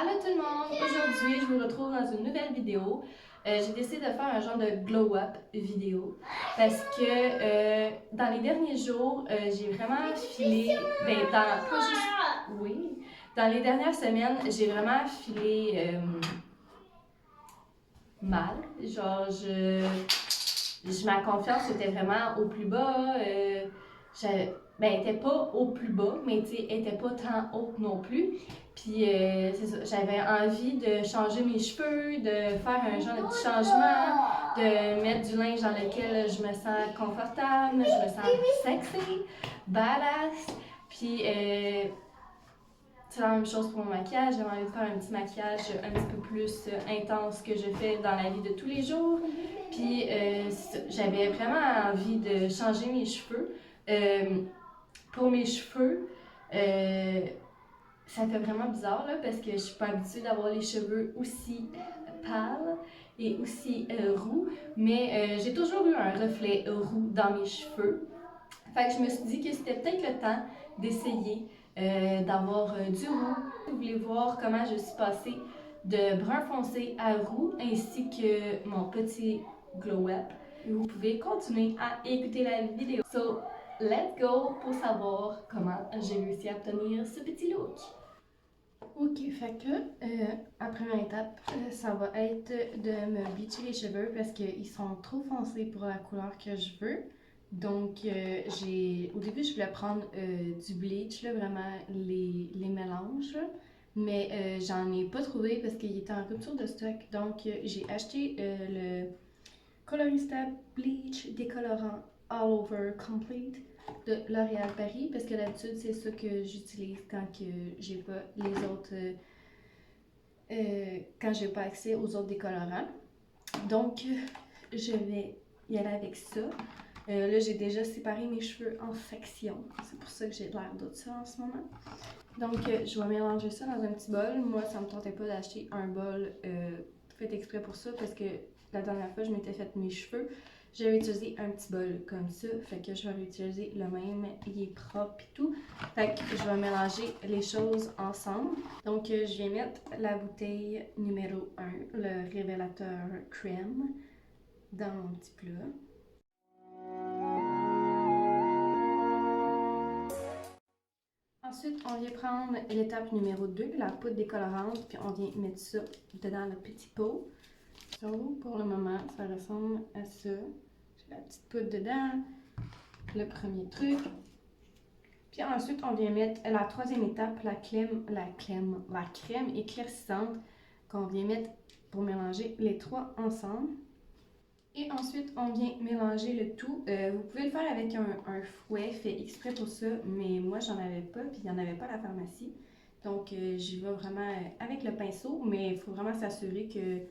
Allô tout le monde! Aujourd'hui, je vous retrouve dans une nouvelle vidéo. J'ai décidé de faire un genre de glow-up vidéo parce que dans les derniers jours, j'ai vraiment filé, pas juste, oui, dans les dernières semaines, j'ai vraiment filé mal. Genre, ma confiance était vraiment au plus bas. Elle était pas au plus bas, mais tu sais, elle était pas tant haute non plus. Puis c'est ça, j'avais envie de changer mes cheveux, de faire un genre de petit changement, de mettre du linge dans lequel je me sens confortable, je me sens sexy, badass. Puis c'est la même chose pour mon maquillage. J'avais envie de faire un petit maquillage un petit peu plus intense que je fais dans la vie de tous les jours. Puis j'avais vraiment envie de changer mes cheveux. Pour mes cheveux, ça fait vraiment bizarre là, parce que je suis pas habituée d'avoir les cheveux aussi pâles et aussi roux. Mais j'ai toujours eu un reflet roux dans mes cheveux. Fait que je me suis dit que c'était peut-être le temps d'essayer d'avoir du roux. Vous voulez voir comment je suis passée de brun foncé à roux ainsi que mon petit glow-up. Vous pouvez continuer à écouter la vidéo. So, let's go pour savoir comment j'ai réussi à obtenir ce petit look. Ok, fait que la première étape, ça va être de me bleacher les cheveux parce qu'ils sont trop foncés pour la couleur que je veux. Donc, au début, je voulais prendre du bleach, là, vraiment les mélanges, là. Mais j'en ai pas trouvé parce qu'il était en rupture de stock. Donc, j'ai acheté le Colorista Bleach décolorant All Over Complete de L'Oréal Paris parce que d'habitude, c'est ça que j'utilise quand que j'ai pas les autres. Quand j'ai pas accès aux autres décolorants. Donc, je vais y aller avec ça. Là, j'ai déjà séparé mes cheveux en sections. C'est pour ça que j'ai l'air d'autre ça en ce moment. Donc, je vais mélanger ça dans un petit bol. Moi, ça me tentait pas d'acheter un bol fait exprès pour ça parce que la dernière fois, je m'étais fait mes cheveux. J'avais utilisé un petit bol comme ça. Fait que je vais réutiliser le même. Il est propre et tout. Fait que je vais mélanger les choses ensemble. Donc, je vais mettre la bouteille numéro 1, le révélateur crème, dans mon petit plat. Ensuite, on vient prendre l'étape numéro 2, la poudre décolorante, puis on vient mettre ça dedans le petit pot. So, pour le moment, ça ressemble à ça. J'ai la petite poudre dedans, le premier truc. Puis ensuite, on vient mettre la troisième étape, la crème éclaircissante qu'on vient mettre pour mélanger les trois ensemble. Et ensuite, on vient mélanger le tout. Vous pouvez le faire avec un fouet fait exprès pour ça, mais moi, j'en avais pas, puis il n'y en avait pas à la pharmacie. Donc, j'y vais vraiment avec le pinceau, mais il faut vraiment s'assurer que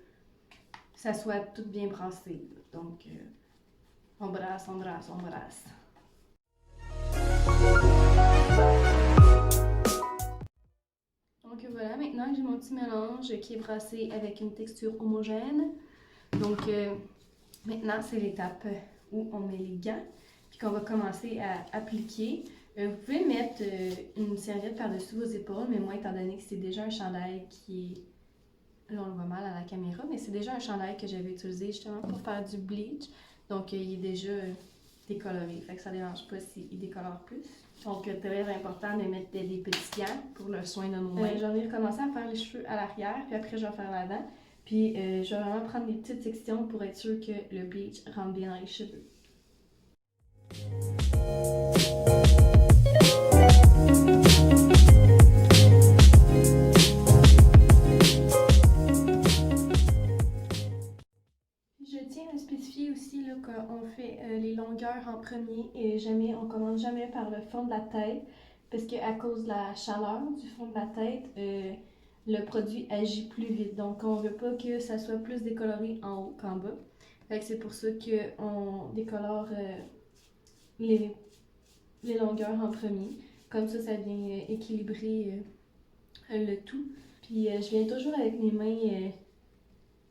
ça soit tout bien brassé. Donc, on brasse, on brasse, on brasse. Donc voilà, maintenant que j'ai mon petit mélange qui est brassé avec une texture homogène. Donc maintenant, c'est l'étape où on met les gants, puis qu'on va commencer à appliquer. Vous pouvez mettre une serviette par-dessus vos épaules, mais moi, étant donné que c'est déjà un chandail qui est... Là, on le voit mal à la caméra, mais c'est déjà un chandail que j'avais utilisé justement pour faire du bleach. Donc, il est déjà décoloré, fait que ça ne dérange pas s'il décolore plus. Donc, très important de mettre des petits gants pour le soin de nos mains. J'en ai recommencé à faire les cheveux à l'arrière, puis après, je vais faire l'avant. Puis, je vais vraiment prendre des petites sections pour être sûr que le bleach rentre bien dans les cheveux. Je tiens à spécifier aussi qu'on fait les longueurs en premier et on commence jamais par le fond de la tête parce qu'à cause de la chaleur du fond de la tête, le produit agit plus vite. Donc, on veut pas que ça soit plus décoloré en haut qu'en bas. Fait que c'est pour ça qu'on décolore les longueurs en premier. Comme ça vient équilibrer le tout. Puis, je viens toujours avec mes mains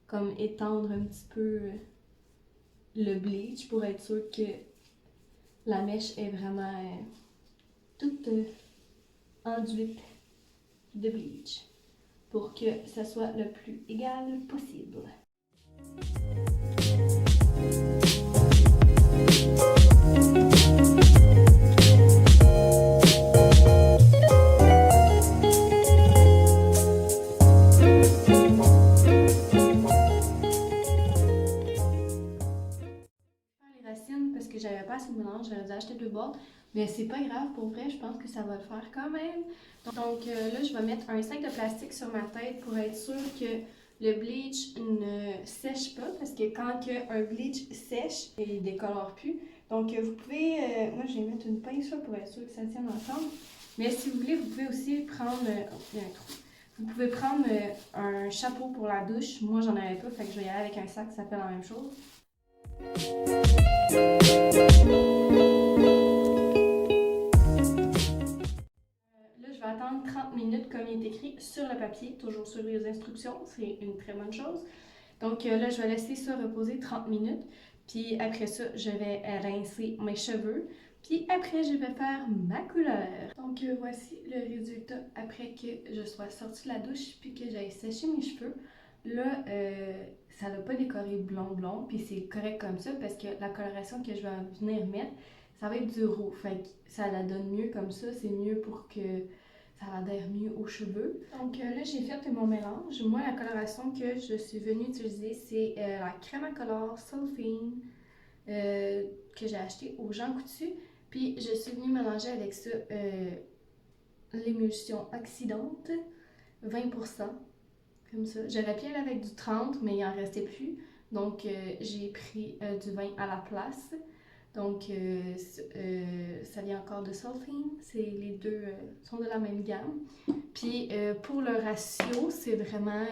comme étendre un petit peu le bleach pour être sûr que la mèche est vraiment toute enduite de bleach. pour que ça soit le plus égal possible. Les racines parce que j'avais pas assez de mélange, j'aurais dû acheter 2 boîtes, mais c'est pas grave, pour vrai, je pense que ça va le faire quand même. Donc là, je vais mettre un sac de plastique sur ma tête pour être sûr que le bleach ne sèche pas, parce que quand un bleach sèche, il décolore plus. Donc vous pouvez, moi je vais mettre une pince là pour être sûr que ça tienne ensemble, mais si vous voulez, vous pouvez aussi prendre, il y a un trou. Vous pouvez prendre un chapeau pour la douche, moi j'en avais pas, fait que je vais y aller avec un sac, ça fait la même chose. Là, je vais attendre 30 minutes comme il est écrit sur le papier, toujours sur les instructions, c'est une très bonne chose. Donc là, je vais laisser ça reposer 30 minutes, puis après ça, je vais rincer mes cheveux, puis après, je vais faire ma couleur. Donc voici le résultat après que je sois sortie de la douche, puis que j'aille sécher mes cheveux. Là, ça n'a pas décoré blond, puis c'est correct comme ça parce que la coloration que je vais venir mettre, ça va être du roux. Fait que ça la donne mieux comme ça, c'est mieux pour que ça adhère mieux aux cheveux. Donc là, j'ai fait mon mélange. Moi, la coloration que je suis venue utiliser, c'est la Cremacolor Sulfine que j'ai acheté au Jean Coutu. Puis je suis venue mélanger avec ça l'émulsion oxydante, 20%. Comme ça. J'aurais pu aller avec du 30, mais il en restait plus. Donc, j'ai pris du vin à la place. Donc, ça vient encore de Sulfine. Les deux sont de la même gamme. Puis, pour le ratio, c'est vraiment...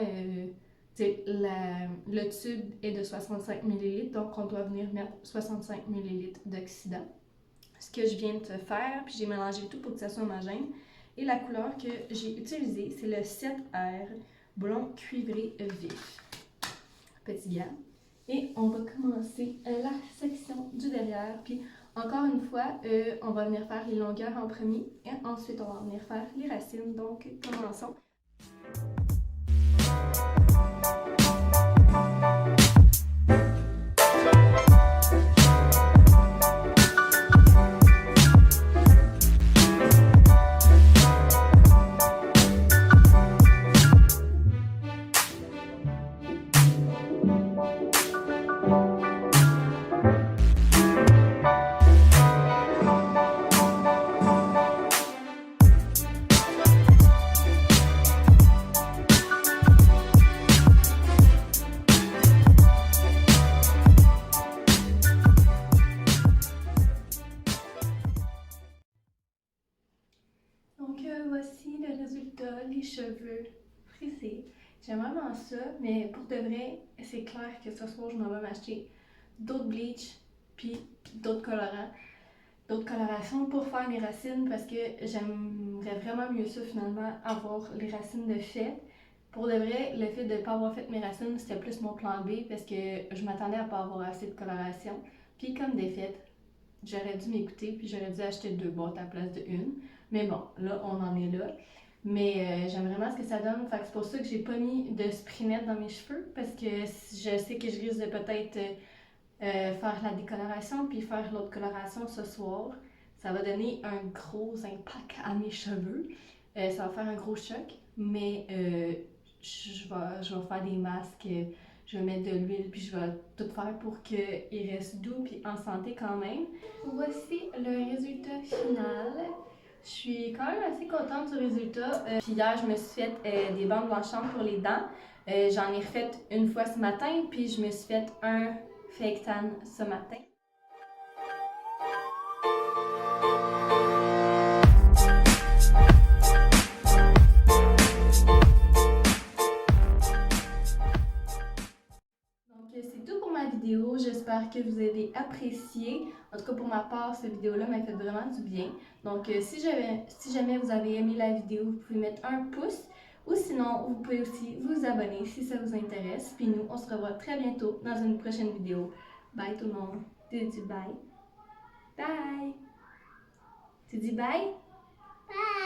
le tube est de 65 ml, donc on doit venir mettre 65 ml d'oxydant. Ce que je viens de faire, puis j'ai mélangé tout pour que ça soit homogène. Et la couleur que j'ai utilisée, c'est le 7R. Blond cuivré vif. Petit gars. Et on va commencer la section du derrière. Puis encore une fois, on va venir faire les longueurs en premier. Et ensuite, on va venir faire les racines. Donc, commençons. Voici le résultat, les cheveux frisés. J'aime vraiment ça, mais pour de vrai, c'est clair que ce soir, je m'en vais m'acheter d'autres bleach puis d'autres colorants, d'autres colorations pour faire mes racines parce que j'aimerais vraiment mieux ça finalement, avoir les racines de fait. Pour de vrai, le fait de ne pas avoir fait mes racines, c'était plus mon plan B parce que je m'attendais à pas avoir assez de coloration. Puis comme des fêtes, j'aurais dû m'écouter puis j'aurais dû acheter 2 boîtes à la place de une. Mais bon, là, on en est là. Mais j'aime vraiment ce que ça donne. Fait que c'est pour ça que j'ai pas mis de sprinette dans mes cheveux. Parce que je sais que je risque de peut-être faire la décoloration puis faire l'autre coloration ce soir. Ça va donner un gros impact à mes cheveux. Ça va faire un gros choc. Mais je vais faire des masques. Je vais mettre de l'huile puis je vais tout faire pour qu'il reste doux puis en santé quand même. Voici le résultat final. Je suis quand même assez contente du résultat. Puis hier, je me suis fait des bandes blanchantes pour les dents. J'en ai refait une fois ce matin, puis je me suis fait un fake tan ce matin. C'est tout pour ma vidéo, j'espère que vous avez apprécié. En tout cas pour ma part, cette vidéo-là m'a fait vraiment du bien. Donc si jamais vous avez aimé la vidéo, vous pouvez mettre un pouce. Ou sinon, vous pouvez aussi vous abonner si ça vous intéresse. Puis nous, on se revoit très bientôt dans une prochaine vidéo. Bye tout le monde. Tu dis bye? Bye! Tu dis bye? Bye!